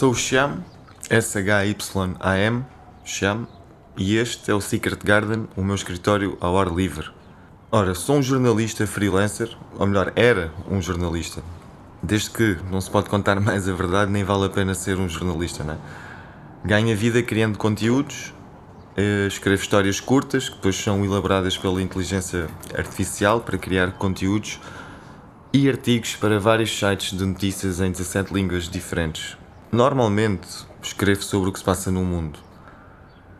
sou o Shyam, S-H-Y-A-M, Shyam, e este é o Secret Garden, o meu escritório ao ar livre. Ora, sou um jornalista freelancer, ou melhor, era um jornalista. Desde que não se pode contar mais a verdade, nem vale a pena ser um jornalista, não é? Ganho a vida criando conteúdos, escrevo histórias curtas, que depois são elaboradas pela inteligência artificial para criar conteúdos e artigos para vários sites de notícias em 17 línguas diferentes. Normalmente escrevo sobre o que se passa no mundo,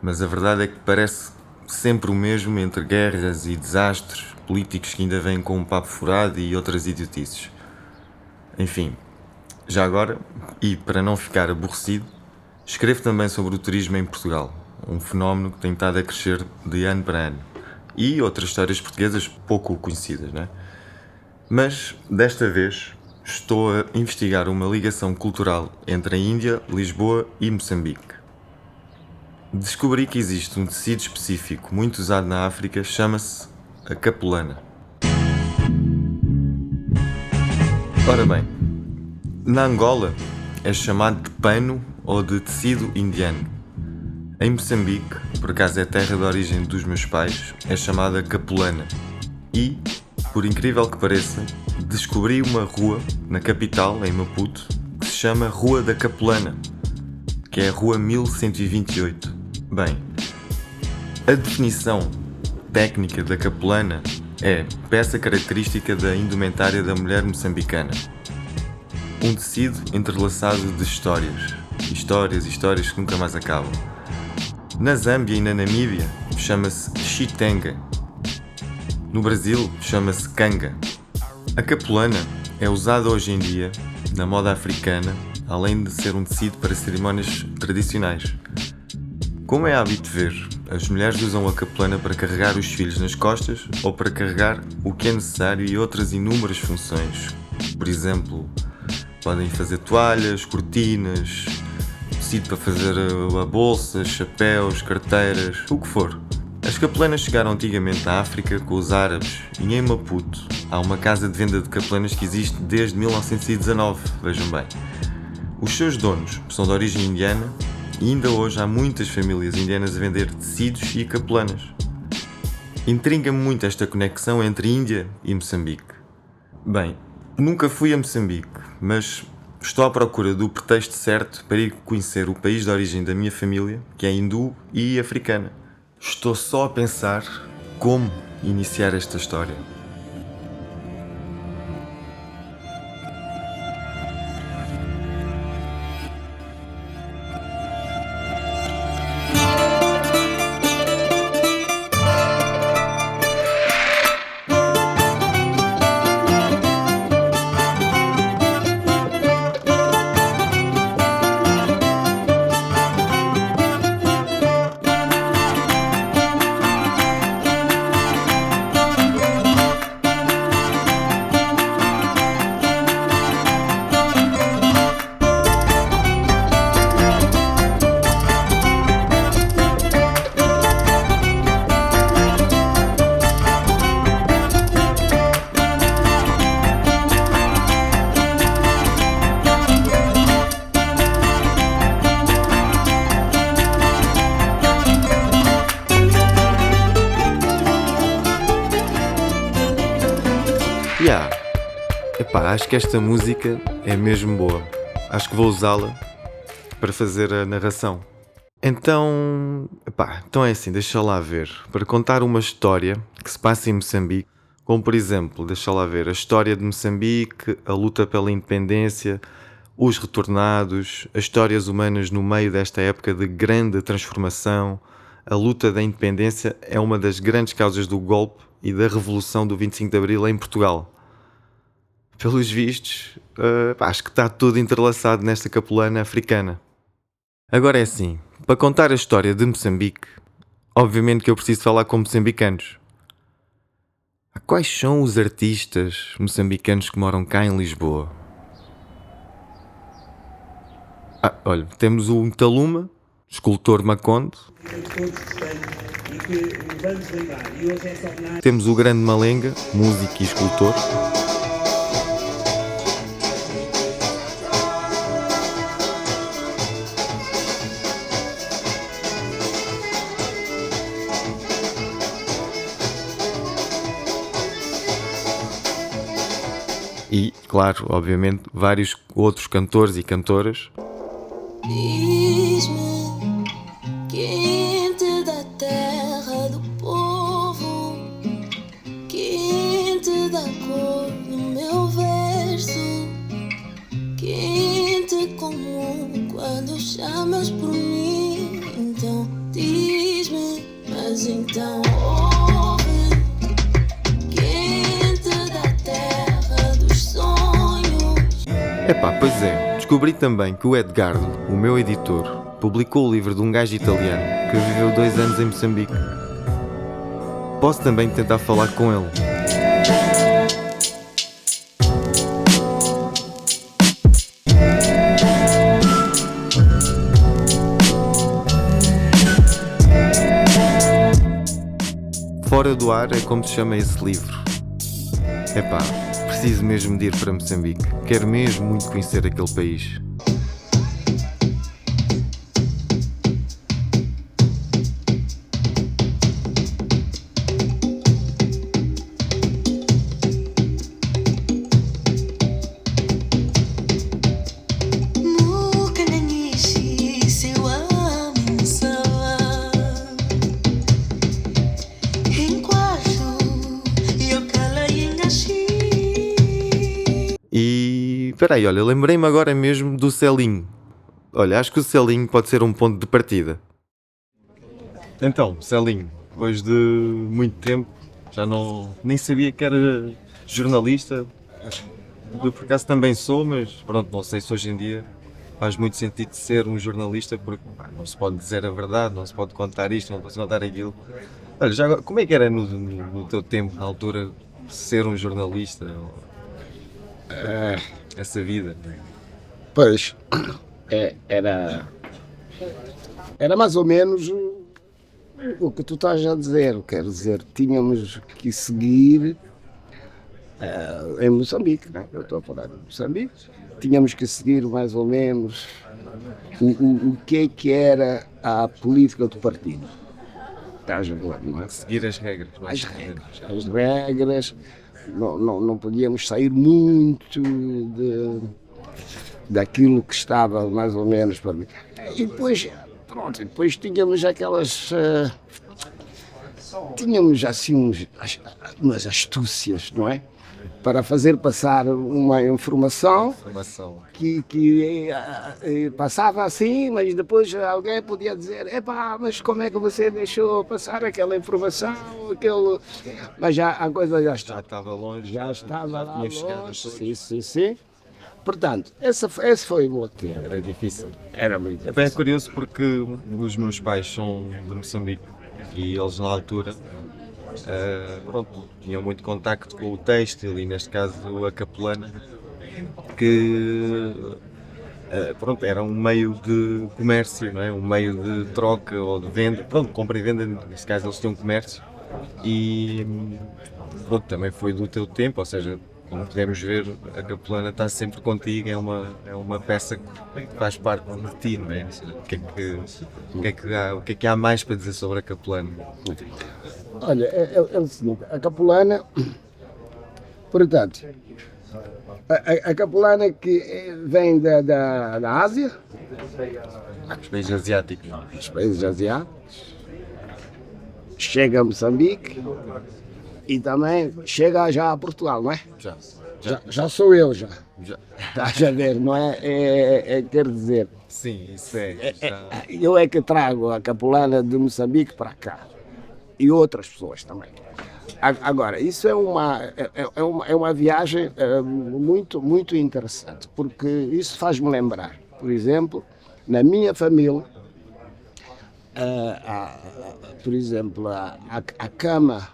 mas a verdade é que parece sempre o mesmo entre guerras e desastres, políticos que ainda vêm com um papo furado e outras idiotices. Enfim, já agora, e para não ficar aborrecido, escrevo também sobre o turismo em Portugal, um fenómeno que tem estado a crescer de ano para ano, e outras histórias portuguesas pouco conhecidas, não é? Mas, desta vez, estou a investigar uma ligação cultural entre a Índia, Lisboa e Moçambique. Descobri que existe um tecido específico muito usado na África, chama-se a capulana. Ora bem, na Angola é chamado de pano ou de tecido indiano. Em Moçambique, por acaso é a terra de origem dos meus pais, é chamada capulana. E, por incrível que pareça, descobri uma rua na capital, em Maputo, que se chama Rua da Capulana, que é a Rua 1128. Bem, a definição técnica da capulana é peça característica da indumentária da mulher moçambicana. Um tecido entrelaçado de histórias que nunca mais acabam. Na Zâmbia e na Namíbia chama-se chitenga. No Brasil chama-se canga. A capulana é usada hoje em dia na moda africana, além de ser um tecido para cerimónias tradicionais. Como é hábito ver, as mulheres usam a capulana para carregar os filhos nas costas ou para carregar o que é necessário e outras inúmeras funções. Por exemplo, podem fazer toalhas, cortinas, tecido para fazer a bolsa, chapéus, carteiras, o que for. As capulanas chegaram antigamente à África com os árabes e em Maputo há uma casa de venda de capulanas que existe desde 1919, vejam bem. Os seus donos são de origem indiana e ainda hoje há muitas famílias indianas a vender tecidos e capulanas. Intriga-me muito esta conexão entre Índia e Moçambique. Bem, nunca fui a Moçambique, mas estou à procura do pretexto certo para ir conhecer o país de origem da minha família, que é hindu e africana. Estou só a pensar como iniciar esta história. Acho que esta música é mesmo boa. Acho que vou usá-la para fazer a narração. Então é assim, deixa lá ver. Para contar uma história que se passa em Moçambique, como por exemplo, deixa lá ver, a história de Moçambique, a luta pela independência, os retornados, as histórias humanas no meio desta época de grande transformação. A luta da independência é uma das grandes causas do golpe e da revolução do 25 de Abril em Portugal. Pelos vistos, acho que está tudo entrelaçado nesta capulana africana. Agora é assim, para contar a história de Moçambique, obviamente que eu preciso falar com moçambicanos. Quais são os artistas moçambicanos que moram cá em Lisboa? Olha, temos o Ntaluma, escultor Macondo. Temos o Grande Malenga, músico e escultor. E, claro, obviamente, vários outros cantores e cantoras. Diz-me quente da terra do povo, quente da cor do meu verso, quente como quando chamas por mim. Então diz-me, mas então ouve, quente da terra dos sonhos. Epá, pois é, descobri também que o Edgardo, o meu editor, publicou o livro de um gajo italiano que viveu 2 anos em Moçambique. Posso também tentar falar com ele. Fora do ar é como se chama esse livro. Epá, preciso mesmo de ir para Moçambique. Quero mesmo muito conhecer aquele país. E espera aí, olha, lembrei-me agora mesmo do Selinho. Olha, acho que o Selinho pode ser um ponto de partida. Então, Selinho, depois de muito tempo, já nem sabia que era jornalista. Eu por acaso também sou, mas pronto, não sei se hoje em dia faz muito sentido ser um jornalista, porque não se pode dizer a verdade, não se pode contar isto, não pode contar aquilo. Olha, já agora, como é que era no teu tempo, na altura, ser um jornalista? Essa vida? Pois, era mais ou menos o que tu estás a dizer. Quer dizer, tínhamos que seguir em Moçambique, né? Eu estou a falar de Moçambique. Tínhamos que seguir mais ou menos o que era a política do partido. Estás a ver, não é? Seguir as regras. As regras. Não podíamos sair muito daquilo que estava mais ou menos para mim. E depois, pronto, depois tínhamos aquelas. Tínhamos assim umas astúcias, não é? Para fazer passar uma informação que passava assim, mas depois alguém podia dizer: epá, mas como é que você deixou passar aquela informação? Mas já a coisa já estava longe. Já estava lá longe. Sim. Portanto, esse foi o meu tempo. Era difícil. Era muito difícil. É bem curioso porque os meus pais são de Moçambique e eles na altura pronto, tinham muito contacto com o têxtil e neste caso a capelana, que pronto, era um meio de comércio, não é? Um meio de troca ou de venda, pronto, compra e venda, neste caso eles tinham comércio e pronto, também foi do teu tempo, ou seja, como podemos ver, a capelana está sempre contigo, é uma peça que faz parte de ti, não é? O que é que há mais para dizer sobre a capelana? Olha, é o seguinte, a capelana, portanto, a capelana que vem da Ásia, Os países asiáticos. os países asiáticos, chega a Moçambique e também chega já a Portugal, não é? Já sou eu já. Estás a ver, não é? Quer dizer, Sim, isso eu é que trago a capelana de Moçambique para cá e outras pessoas também. Agora, isso é uma viagem muito interessante, porque isso faz-me lembrar, por exemplo, na minha família, por exemplo, a cama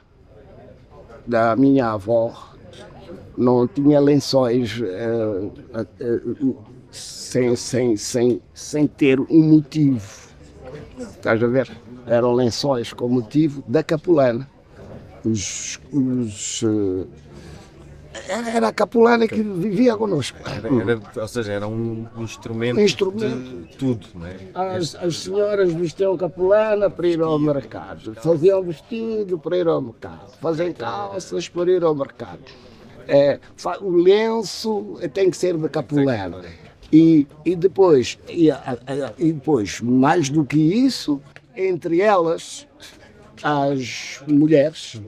da minha avó não tinha lençóis sem ter um motivo. Estás a ver? Eram lençóis com motivo da capelana. Era a capelana que vivia connosco. ou seja, era um instrumento de tudo, não é? As senhoras vestiam capelana para ir ao mercado, faziam vestido para ir ao mercado, fazem calças para ir ao mercado. O lenço tem que ser de capulana. E depois, mais do que isso, entre elas, as mulheres,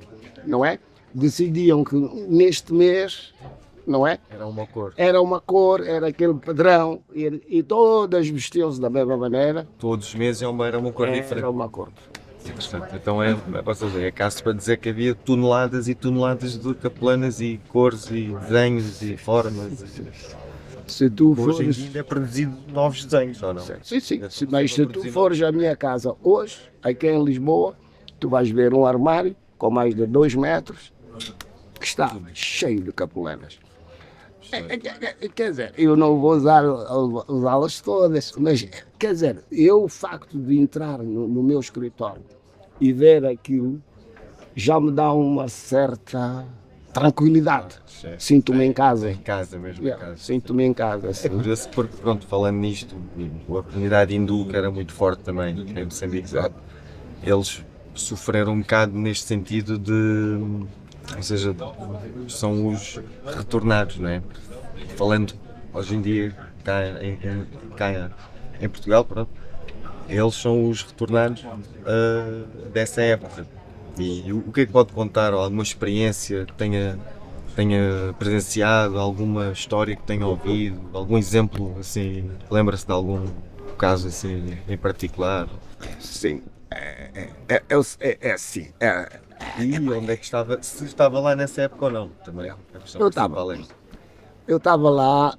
não é? Decidiam que neste mês, não é? Era uma cor. Era aquele padrão, e todas vestiam-se da mesma maneira. Todos os meses era uma cor diferente. Era uma cor. Interessante. Então ou seja, é caso para dizer que havia toneladas e toneladas de capelanas e cores e desenhos e formas. Se tu Hoje em fores... dia é produzido novos desenhos, ou não? Sim. Mas se tu fores à minha casa hoje, aqui em Lisboa, tu vais ver um armário com mais de 2 metros que está cheio de capulanas. Quer dizer, eu não vou usá-las todas, mas quer dizer, o facto de entrar no meu escritório e ver aquilo já me dá uma certa tranquilidade. Sinto-me em casa. Em casa mesmo. Em casa. Sinto-me em casa. Sim. É curioso porque, pronto, falando nisto, a comunidade hindu, que era muito forte também em Moçambique, eles sofreram um bocado neste sentido de, ou seja, são os retornados, não é? Falando hoje em dia cá em Portugal, pronto, eles são os retornados dessa época. E o que é que pode contar, ou alguma experiência que tenha presenciado, alguma história que tenha ouvido, algum exemplo, assim, lembra-se de algum caso assim em particular? Sim. Assim. E onde é que estava, se estava lá nessa época ou não? Também a questão Eu principal é esta. Eu estava lá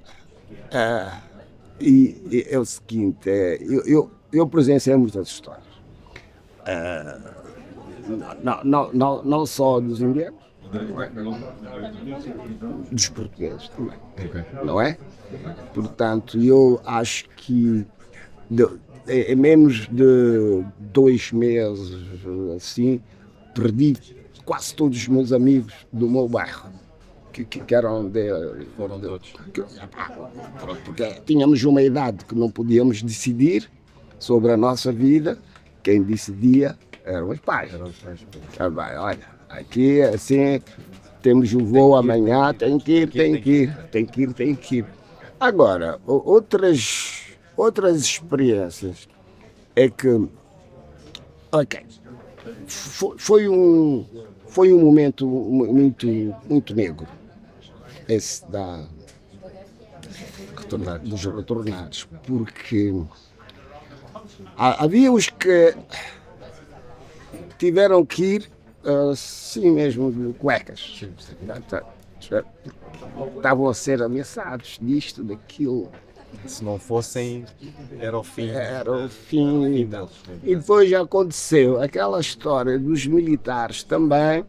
e é o seguinte, eu presenciei muitas histórias. Não só dos indianos, dos portugueses também, não é? Portanto, eu acho que em menos de 2 meses, assim, perdi quase todos os meus amigos do meu bairro, que eram Foram todos. porque tínhamos uma idade que não podíamos decidir sobre a nossa vida, quem decidia eram os pais. Olha, aqui assim, temos um voo amanhã, tem que ir. Agora, outras experiências é que, ok, foi um momento muito negro, esse dos retornados, porque havia os que tiveram que ir assim mesmo de cuecas. Estavam a ser ameaçados disto, daquilo. Se não fossem, era o fim. Era o fim. deles. E depois já aconteceu aquela história dos militares também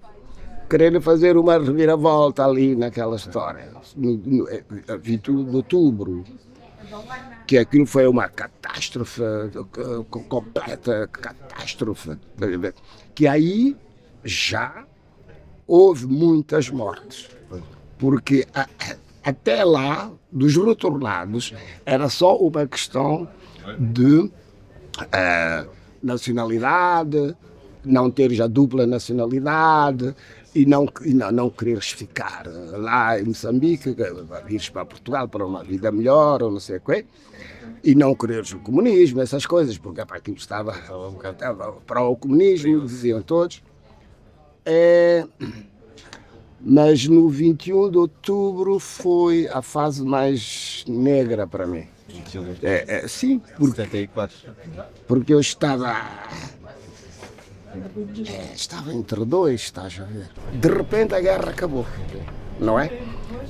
quererem fazer uma reviravolta ali naquela história, no 21 de outubro, que aquilo foi uma catástrofe, completa catástrofe, que aí já houve muitas mortes, porque até lá, dos retornados, era só uma questão de nacionalidade, não ter já dupla nacionalidade e não quereres ficar lá em Moçambique, ires para Portugal para uma vida melhor ou não sei o quê, e não quereres o comunismo, essas coisas, porque para aquilo estava para o comunismo, diziam todos. Mas no 21 de outubro foi a fase mais negra para mim. Sim, 74. porque eu estava entre dois, estás a ver? De repente a guerra acabou, não é?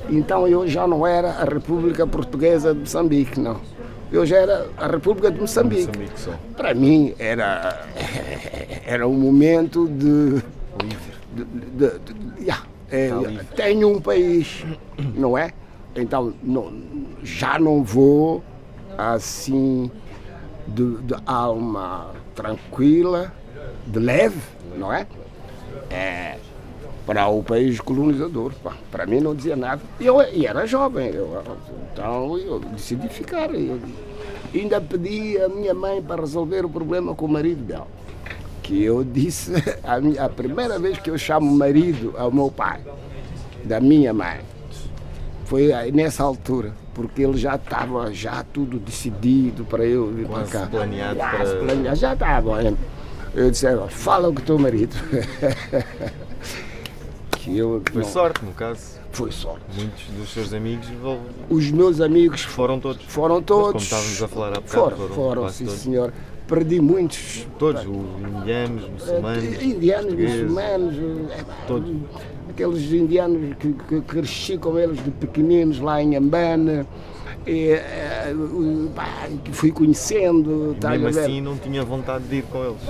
Então eu já não era a República Portuguesa de Moçambique, não. Eu já era a República de Moçambique. Para mim era um momento tenho um país, não é? Então já não vou assim de alma tranquila, de leve, não é? Para o país colonizador, para mim não dizia nada. E era jovem, então eu decidi ficar. Eu ainda pedi a minha mãe para resolver o problema com o marido dela. Que eu disse, a primeira vez que eu chamo marido ao meu pai, da minha mãe, Foi aí nessa altura, porque ele já estava já tudo decidido para eu vir para Quase cá. planeado para... Já estava. Eu disse, fala com o teu marido. Que eu, Foi não, sorte, no caso. foi sorte. Muitos dos seus amigos Os meus amigos foram todos. foram Mas todos. como estávamos a falar há bocado, Foram, quase sim todos. senhor. Perdi muitos. Todos, os indianos, muçulmanos, Indianos, portugueses, muçulmanos, todos. aqueles indianos que cresci com eles de pequeninos lá em Ambana, que fui conhecendo. estás Mesmo a ver? assim não tinha vontade de ir com eles.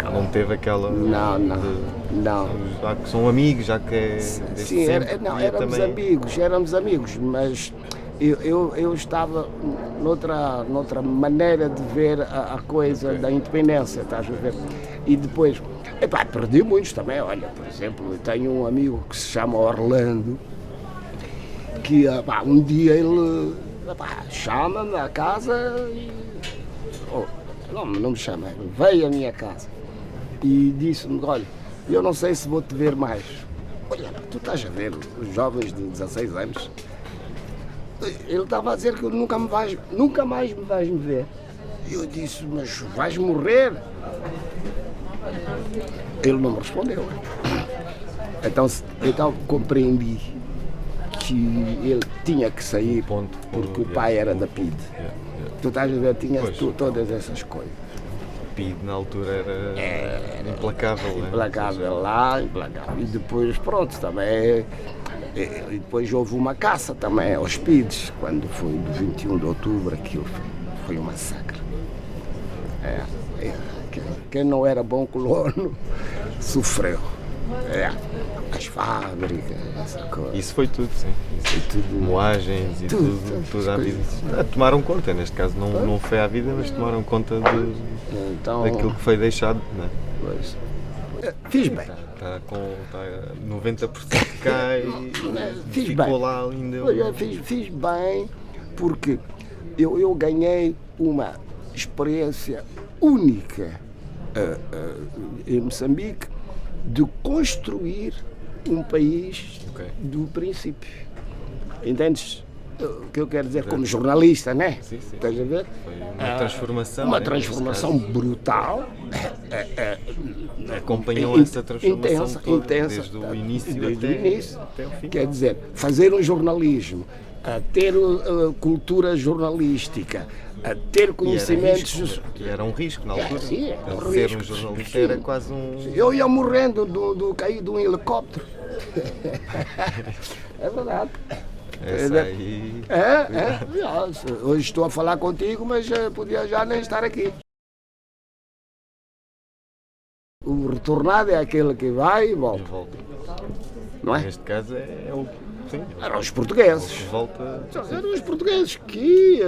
Não teve aquela... Não. Já que são amigos, já que é desde Sim, sempre. não, e éramos amigos, mas eu estava noutra maneira de ver a coisa da independência, estás a ver? E depois, perdi muitos também, olha, por exemplo, eu tenho um amigo que se chama Orlando, que um dia ele chama-me à casa e... não me chama, ele veio à minha casa e disse-me, olha, eu não sei se vou te ver mais. Olha, tu estás a ver os jovens de 16 anos? Ele estava a dizer que nunca mais me vais me ver. Eu disse, mas vais morrer? Ele não me respondeu. Então compreendi que ele tinha que sair porque o pai era da PID. Tu estás a ver, tinha todas essas coisas. PID na altura era implacável. Implacável lá, implacável. E depois, pronto, também. E depois houve uma caça também aos PIDs, quando foi do 21 de outubro, aquilo foi um massacre. Quem não era bom colono sofreu. As fábricas, essa coisa. Isso foi tudo, sim. Foi tudo. Moagens e tudo à vida. Tomaram conta, neste caso não foi à vida, mas tomaram conta Então, daquilo que foi deixado. Não é? pois, fiz bem. Está 90% cá e Fiz ficou bem. lá ainda. Olha, fiz bem porque eu ganhei uma experiência única em Moçambique de construir um país do princípio. Entendes o que eu quero dizer como jornalista, né? Sim. Estás a ver? Foi uma transformação. Uma né? transformação Neste brutal. caso, acompanhou essa transformação toda, desde o início até o fim. Quer dizer, fazer um jornalismo, ter cultura jornalística, ter conhecimentos. Era um risco na altura. Sim, era um Ser risco. um jornalista era quase um... Eu ia morrendo do cair de um helicóptero. É verdade. Essa aí... Hoje estou a falar contigo, mas podia já nem estar aqui. O retornado é aquele que vai e de volta, volta. não é? Neste caso é o... Sim, Eram os portugueses. de volta... Eram os portugueses que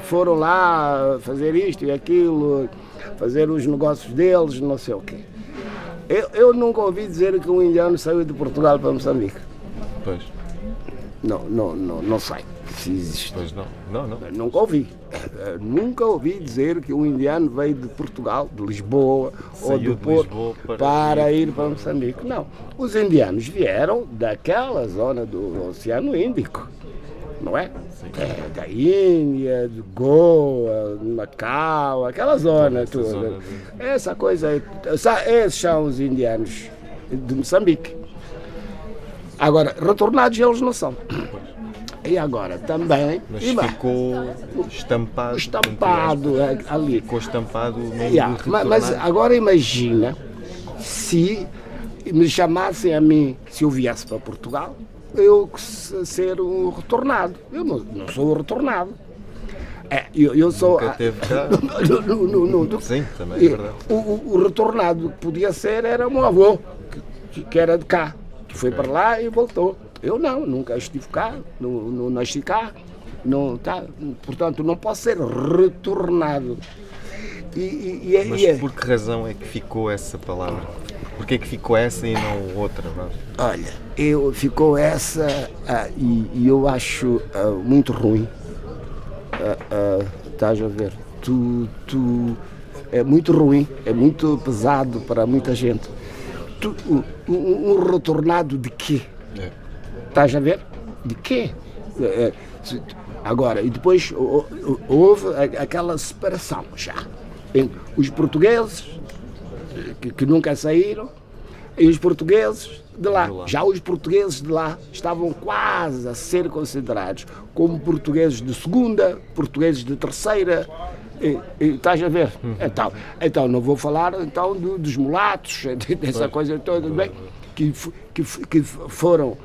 foram lá fazer isto e aquilo, fazer os negócios deles, não sei o quê. Eu nunca ouvi dizer que um indiano saiu de Portugal para Moçambique. Pois, Não sei se existe. pois não. Nunca ouvi. Nunca ouvi dizer que um indiano veio de Portugal, de Lisboa ou Saiu do de Porto Lisboa para ir para Moçambique. Não. Os indianos vieram daquela zona do Oceano Índico, não é? Da Índia, de Goa, de Macau, aquela zona Essa toda. zona Essa coisa, esses são os indianos de Moçambique. Agora, retornados eles não são. E agora também. Mas e bem, ficou estampado. estampado ali. Ficou estampado o nome Yeah, do mas retornado. agora imagina se me chamassem a mim, se eu viesse para Portugal, eu ser um retornado. Eu não sou um retornado. Eu sou. Nunca teve cá. Não. Sim, também é verdade. O retornado que podia ser era o meu avô, que era de cá, que foi para lá e voltou. Eu não, nunca estive cá, não nasci cá, portanto não posso ser retornado. Mas por que razão é que ficou essa palavra? Porquê é que ficou essa e não outra? Olha, ficou essa e eu acho muito ruim. Estás a ver? É muito ruim, é muito pesado para muita gente. Um retornado de quê? Estás a ver? De quê? Agora, e depois houve aquela separação já. Os portugueses, que nunca saíram, e os portugueses de lá. Já os portugueses de lá estavam quase a ser considerados como portugueses de segunda, portugueses de terceira. Estás a ver? Então não vou falar então dos mulatos, dessa coisa toda, bem, que foram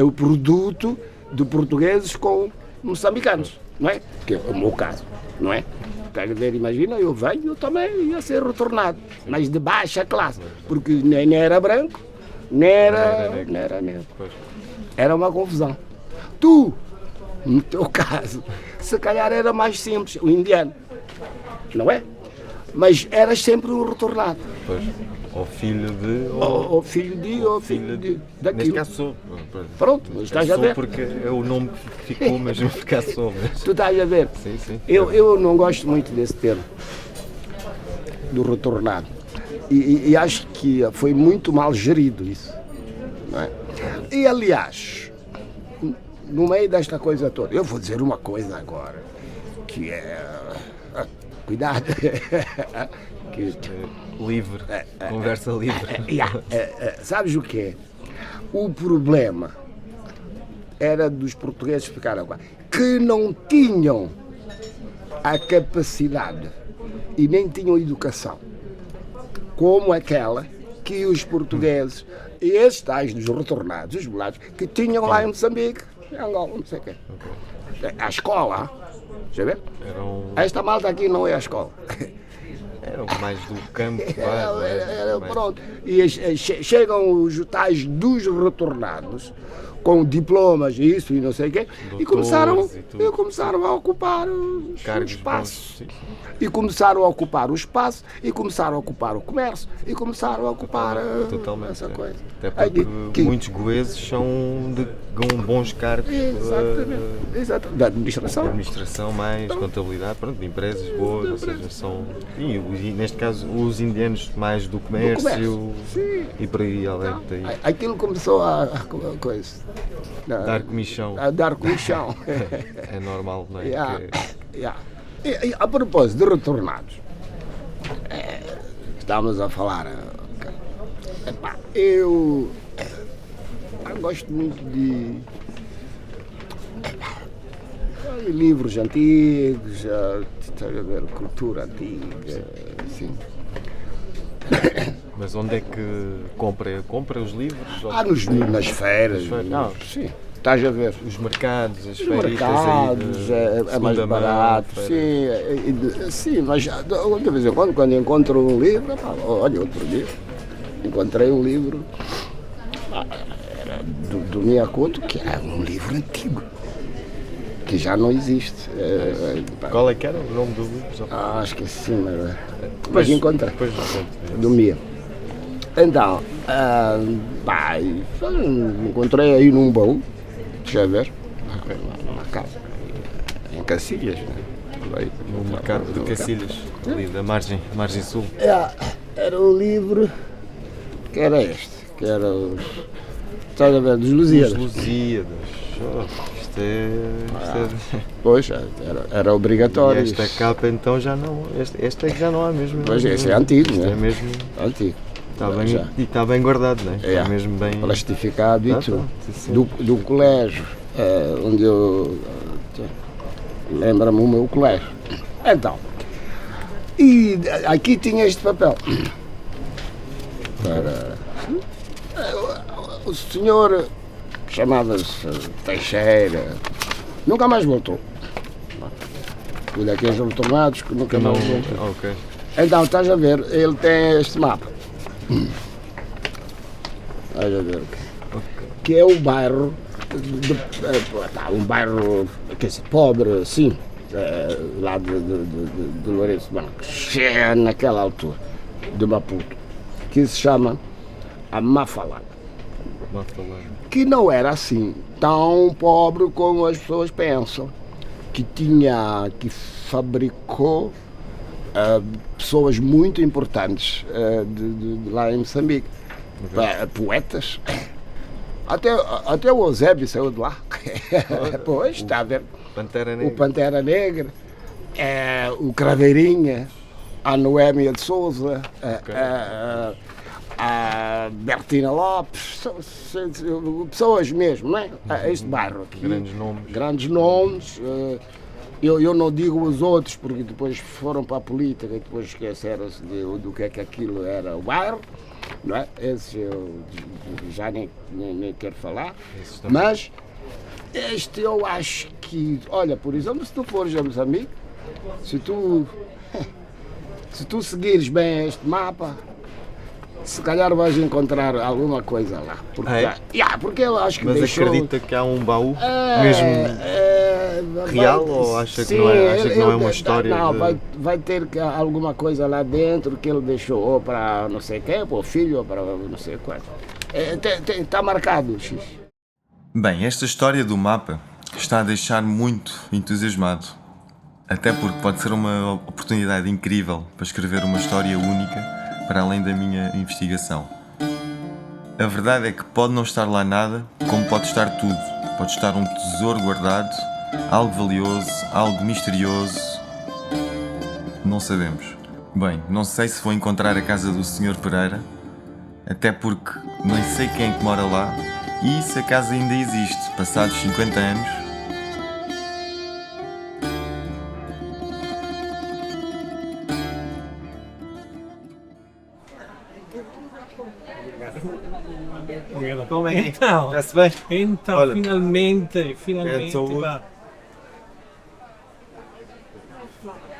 o produto de portugueses com moçambicanos, não é? Que é o meu caso, não é? Estás a ver? Imagina, eu também ia ser retornado, mas de baixa classe, porque nem era branco, nem era negro. Era uma confusão. Tu, no teu caso, se calhar era mais simples, o indiano, não é? Mas eras sempre um retornado. Pois. Ou filho de... Ou filho de daquilo. Neste caso sou. Pronto, mas estás a ver? Porque é o nome que ficou, mas no caso sou. Mas... Tu estás a ver? Sim. Eu não gosto muito desse termo, do retornado. E acho que foi muito mal gerido isso. Não é? E aliás, no meio desta coisa toda, eu vou dizer uma coisa agora, que é... Cuidado. Livre, conversa livre. Sabes o que é? O problema era dos portugueses ficaram agora, que não tinham a capacidade e nem tinham educação como aquela que os portugueses, e esses tais dos retornados, os mulatos, que tinham lá em Moçambique, em Angola, não sei o quê. A escola, já vê? Esta malta aqui não é a escola. Eram mais do campo, pronto. E chegam os tais dos retornados com diplomas e isso e não sei o quê, e começaram a ocupar o espaço. E começaram a ocupar o espaço, e começaram a ocupar o comércio, e começaram a ocupar essa coisa. Até porque muitos goeses são de bons cargos. Exatamente. Da administração. Da administração, mais contabilidade, pronto, de empresas boas, ou seja, são... E neste caso, os indianos mais do comércio. E por aí além daí. Aquilo começou a coisa. Dar comichão. A dar comichão. É normal, não é? E a propósito de retornados, estávamos a falar. Eu gosto muito de livros antigos, cultura antiga, assim. Mas onde é que compra os livros? Nas feiras. Sim. Estás a ver? Os mercados, as mercados, é mais barato. Sim, mas de vez em quando encontro um livro, olha, outro dia encontrei um livro do Miyakoto, que é um livro antigo, que já não existe. Qual é que era o nome do livro? Esqueci, mas encontrei. Do Mia. Então, encontrei aí num baú, deixa eu ver, numa casa, em Cacilhas, né? No mercado de Cacilhas, ali da margem sul. Era o livro que era este, que era estás a ver, dos Lusíadas. Os Lusíadas. Isto é... Pois, era obrigatório. E esta capa então já não, esta é que já não há mesmo. Pois, esse é antigo, isto né? É mesmo antigo. Está bem guardado, não é? Está mesmo bem... Plastificado e tudo. Do colégio, onde eu... Lembra-me o meu colégio. Então, e aqui tinha este papel. O senhor chamava-se Teixeira, nunca mais voltou. Fui daqueles retornados que nunca mais voltou. Okay. Então, estás a ver, ele tem este mapa. Estás a ver? Que é o bairro, um bairro, quer dizer, pobre, sim, lá de Lourenço Branco, naquela altura, de Maputo, que se chama a Mafalanga. Que não era assim tão pobre como as pessoas pensam, que fabricou pessoas muito importantes de lá em Moçambique, poetas, até o Eusébio saiu de lá. Pois, está a ver. Pantera O Negra. Pantera Negra, o Craveirinha, a Noémia de Souza, a Bertina Lopes, pessoas mesmo, não é? Este bairro aqui. Grandes nomes. Grandes nomes. Eu não digo os outros porque depois foram para a política e depois esqueceram-se do que é que aquilo era o bairro, não é? Esses eu já nem quero falar. Mas este eu acho que, olha, por exemplo, se tu fores a Moçambique, se tu seguires bem este mapa, se calhar vais encontrar alguma coisa lá. Porque, porque eu acho que Mas deixou... acredita que há um baú mesmo real ou acha que não é? Acha que não é uma história? Não, vai ter alguma coisa lá dentro que ele deixou ou para não sei quem, para o filho ou para não sei quanto. Está marcado, X. Bem, esta história do mapa está a deixar-me muito entusiasmado. Até porque pode ser uma oportunidade incrível para escrever uma história única para além da minha investigação. A verdade é que pode não estar lá nada, como pode estar tudo. Pode estar um tesouro guardado, algo valioso, algo misterioso. Não sabemos. Bem, não sei se vou encontrar a casa do Sr. Pereira, até porque nem sei quem é que mora lá e se a casa ainda existe, passados 50 anos. Como é? Então, Está-se bem? então Olha, finalmente, é saúde. va.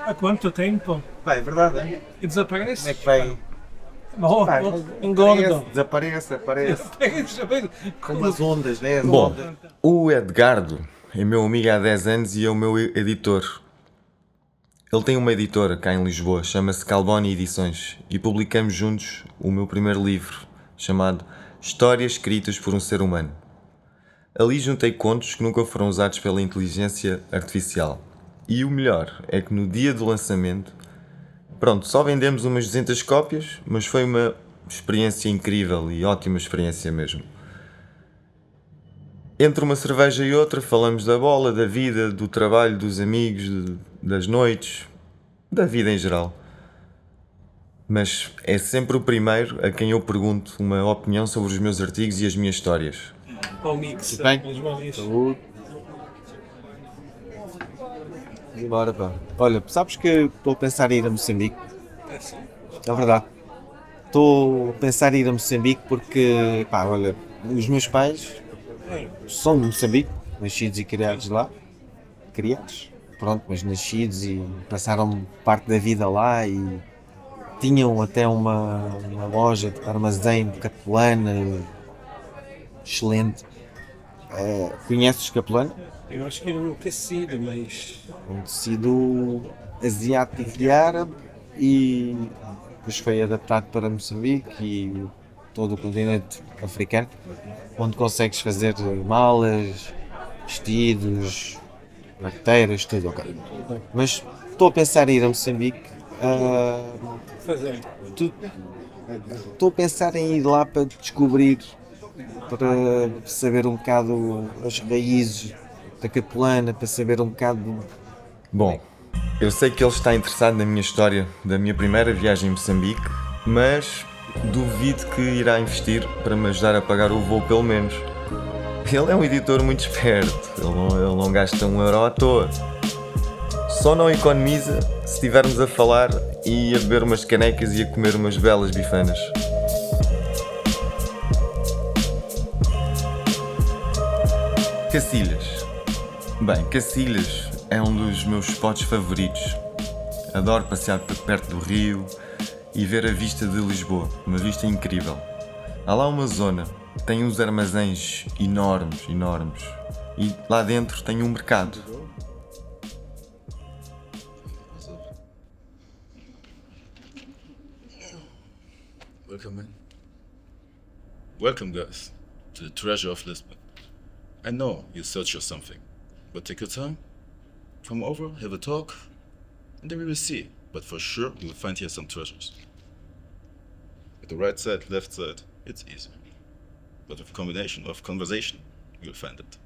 Há quanto tempo? Pá, é verdade, hein? E desaparece? Como é que vai? Oh, Pá, engordo. Desaparece. Como as ondas, né? As Bom, ondas. o Edgardo é meu amigo há 10 anos e é o meu editor. Ele tem uma editora cá em Lisboa, chama-se Calboni Edições, e publicamos juntos o meu primeiro livro, chamado Histórias Escritas por um Ser Humano. Ali juntei contos que nunca foram usados pela inteligência artificial. E o melhor é que no dia do lançamento, só vendemos umas 200 cópias, mas foi uma experiência incrível e ótima experiência mesmo. Entre uma cerveja e outra falamos da bola, da vida, do trabalho, dos amigos, das noites, da vida em geral. Mas é sempre o primeiro a quem eu pergunto uma opinião sobre os meus artigos e as minhas histórias. Ao mix. Bem? Mesmo. Bora, pá. Olha, sabes que estou a pensar em ir a Moçambique? É verdade. Estou a pensar em ir a Moçambique porque, pá, olha, os meus pais são de Moçambique, nascidos e criados lá. Criados, pronto, mas nascidos e passaram parte da vida lá e tinham até uma loja de armazém de capelana excelente. Conheces capelana? Eu acho que é um tecido, mas. Um tecido asiático e árabe e depois foi adaptado para Moçambique e todo o continente africano, onde consegues fazer malas, vestidos, carteiras, tudo ok. Mas estou a pensar em ir a Moçambique. Fazer. Estou a pensar em ir lá para descobrir, para saber um bocado as raízes da capelana, para saber um bocado. Bom, eu sei que ele está interessado na minha história da minha primeira viagem em Moçambique, mas duvido que irá investir para me ajudar a pagar o voo pelo menos. Ele é um editor muito esperto, ele não gasta €1 à toa. Só não economiza se estivermos a falar e a beber umas canecas e a comer umas belas bifanas. Cacilhas. Bem, Cacilhas é um dos meus spots favoritos. Adoro passear perto do rio e ver a vista de Lisboa, uma vista incrível. Há lá uma zona, tem uns armazéns enormes, e lá dentro tem um mercado. Welcome, man. Welcome, guys, to the treasure of Lisbon. I know you search for something, but take your time, come over, have a talk, and then we will see. But for sure, you will find here some treasures. At the right side, left side, it's easy. But with a combination of conversation, you will find it.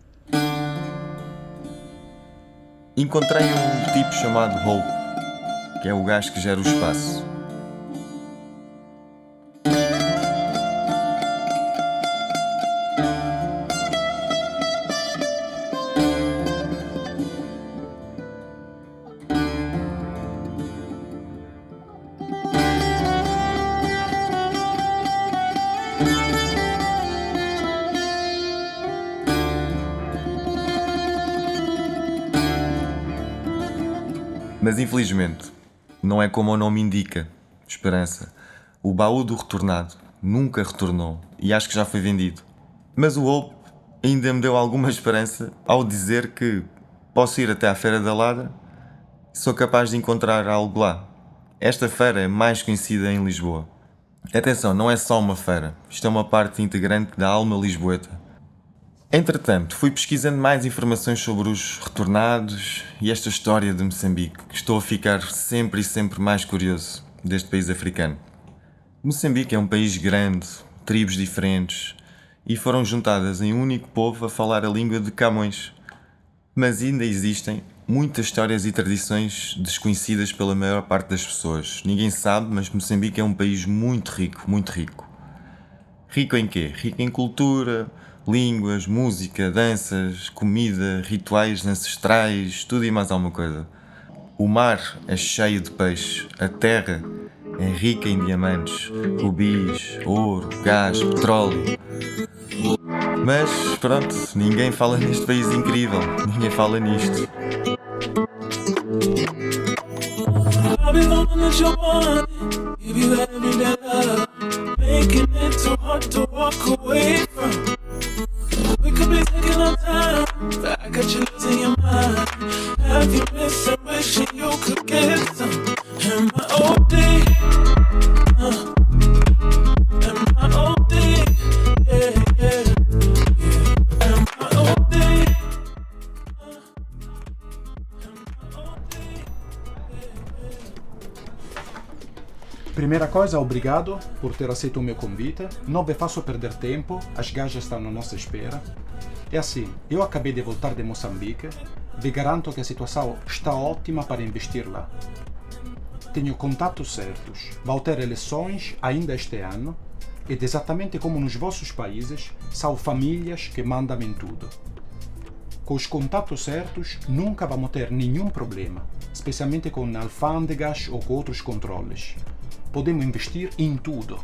Encontrei um tipo chamado Hope, que é o gajo que gera o espaço. Mas infelizmente, não é como o nome indica, esperança. O baú do retornado nunca retornou e acho que já foi vendido. Mas o Hope ainda me deu alguma esperança ao dizer que posso ir até à Feira da Ladra e sou capaz de encontrar algo lá. Esta feira é mais conhecida em Lisboa. Atenção, não é só uma feira, isto é uma parte integrante da alma lisboeta. Entretanto, fui pesquisando mais informações sobre os retornados e esta história de Moçambique, que estou a ficar sempre e sempre mais curioso deste país africano. Moçambique é um país grande, tribos diferentes, e foram juntadas em um único povo a falar a língua de Camões. Mas ainda existem muitas histórias e tradições desconhecidas pela maior parte das pessoas. Ninguém sabe, mas Moçambique é um país muito rico, muito rico. Rico em quê? Rico em cultura, línguas, música, danças, comida, rituais ancestrais, tudo e mais alguma coisa. O mar é cheio de peixe, a terra é rica em diamantes, rubis, ouro, gás, petróleo. Mas pronto, ninguém fala neste país incrível, ninguém fala nisto. I'll be the one that you want. Give you every day love. Making it too hard to walk away from. We could be taking our time, but I got you losing your mind. Have you missing, wishing you could get some? Am I OD? Am I OD? Yeah, yeah, yeah. Am I OD? Primeira coisa, obrigado por ter aceito o meu convite. Não me faço perder tempo, as gajas estão na nossa espera. É assim, eu acabei de voltar de Moçambique, vi garanto que a situação está ótima para investir lá. Tenho contatos certos, vou ter eleições ainda este ano, e exatamente como nos vossos países, são famílias que mandam em tudo. Com os contatos certos, nunca vamos ter nenhum problema, especialmente com alfândegas ou com outros controles. Podemos investir em tudo.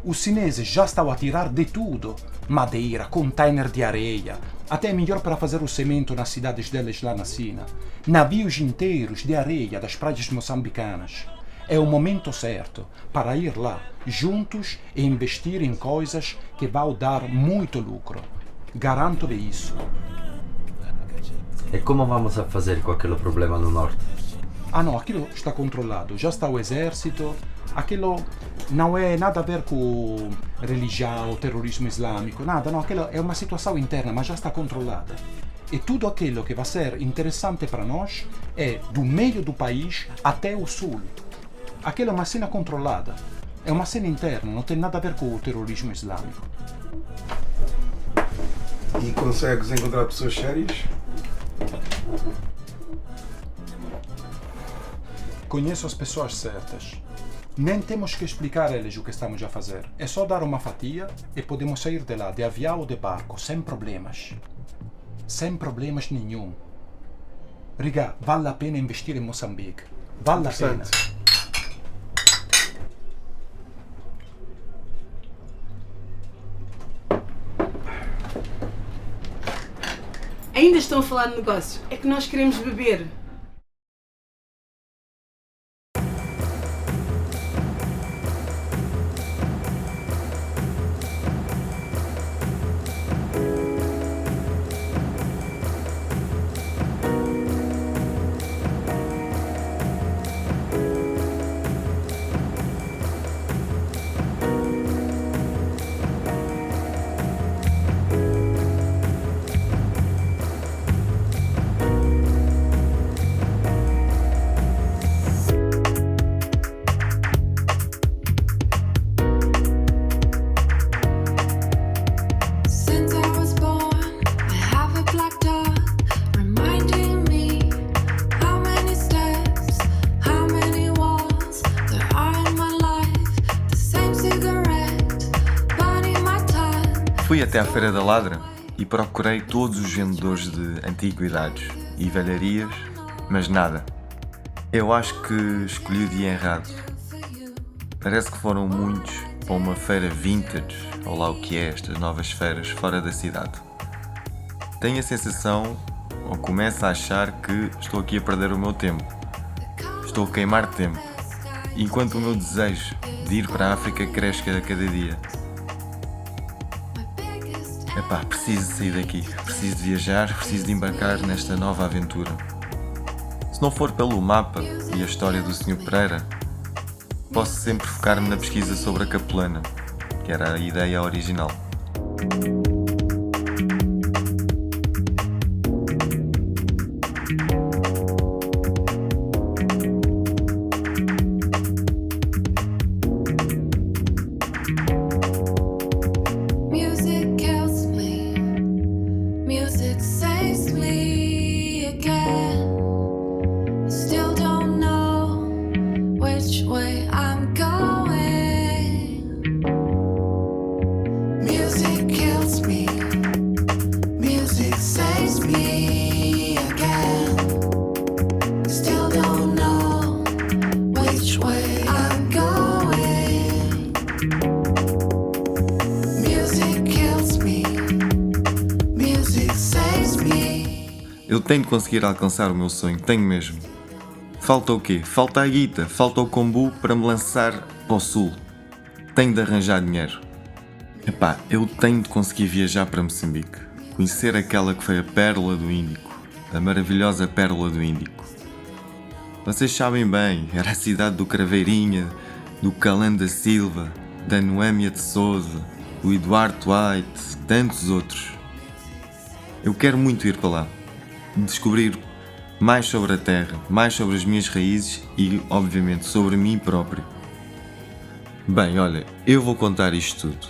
Os chineses já estão a tirar de tudo. Madeira, container de areia. Até é melhor para fazer o cimento nas cidades deles lá na China. Navios inteiros de areia das praias moçambicanas. É o momento certo para ir lá, juntos, e investir em coisas que vão dar muito lucro. Garanto-lhe isso. E como vamos a fazer com aquele problema no norte? Ah não, aquilo está controlado, já está o exército, aquilo não é nada a ver com religião, terrorismo islâmico, nada, não, aquilo é uma situação interna, mas já está controlada. E tudo aquilo que vai ser interessante para nós é do meio do país até o sul. Aquilo é uma cena controlada, é uma cena interna, não tem nada a ver com o terrorismo islâmico. E consegues encontrar pessoas sérias? Conheço as pessoas certas. Nem temos que explicar a eles o que estamos a fazer. É só dar uma fatia e podemos sair de lá, de avião ou de barco, sem problemas. Sem problemas nenhum. Riga, vale a pena investir em Moçambique. Vale a pena. Ainda estão a falar de negócio. É que nós queremos beber. Fui até à Feira da Ladra e procurei todos os vendedores de antiguidades e velharias, mas nada. Eu acho que escolhi o dia errado. Parece que foram muitos para uma feira vintage, ou lá o que é estas novas feiras fora da cidade. Tenho a sensação, ou começo a achar que estou aqui a perder o meu tempo. Estou a queimar tempo, enquanto o meu desejo de ir para a África cresce a cada dia. Epá, preciso sair daqui, preciso de viajar, preciso de embarcar nesta nova aventura. Se não for pelo mapa e a história do Sr. Pereira, posso sempre focar-me na pesquisa sobre a capelana, que era a ideia original. Music kills me, music saves me again. I still don't know which way I'm going. Music kills me, music saves me again. I still don't know which way I'm going. Music kills me, music saves me. Eu tenho de conseguir alcançar o meu sonho, tenho mesmo. Falta o quê? Falta a guita, falta o kombu para me lançar para o sul. Tenho de arranjar dinheiro. Epá, eu tenho de conseguir viajar para Moçambique. Conhecer aquela que foi a Pérola do Índico. A maravilhosa Pérola do Índico. Vocês sabem bem, era a cidade do Craveirinha, do Calando da Silva, da Noémia de Souza, do Eduardo White, tantos outros. Eu quero muito ir para lá. Descobrir mais sobre a terra, mais sobre as minhas raízes e, obviamente, sobre mim próprio. Bem, olha, eu vou contar isto tudo.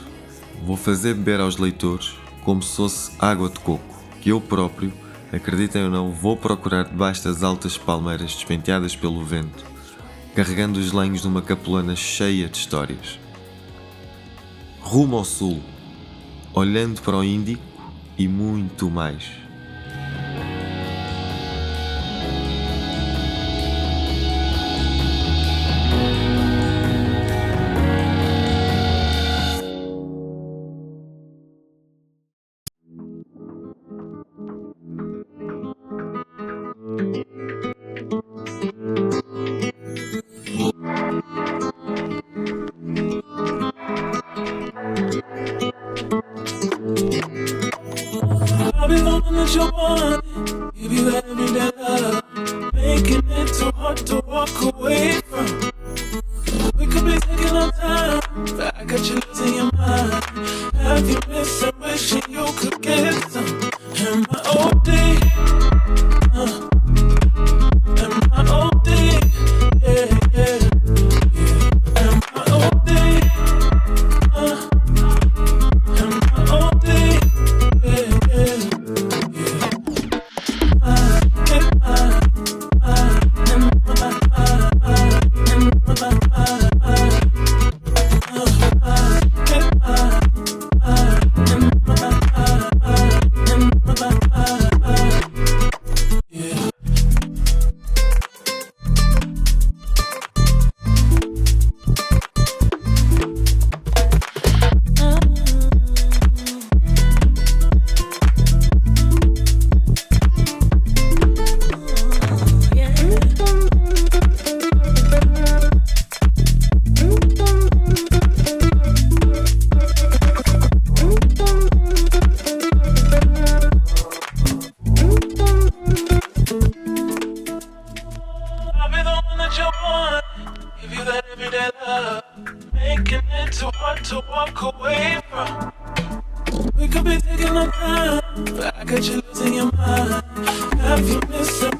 Vou fazer beber aos leitores como se fosse água de coco, que eu próprio, acreditem ou não, vou procurar debaixo das altas palmeiras despenteadas pelo vento, carregando os lenhos de uma capelana cheia de histórias. Rumo ao sul, olhando para o Índico e muito mais. I'll be the one that you want. Give you everyday love, making it too hard to walk away from. We could be taking our time, but I got you losing your mind. Have you missing, wishing you could get some? Am I OD? Am I OD? Yeah, yeah, yeah. Am I OD? Am I OD? Yeah, yeah. I'll be the one that you want. Give you that everyday love, making it too hard to walk away from. We could be taking our time, but I got you losing your mind. Have you missing,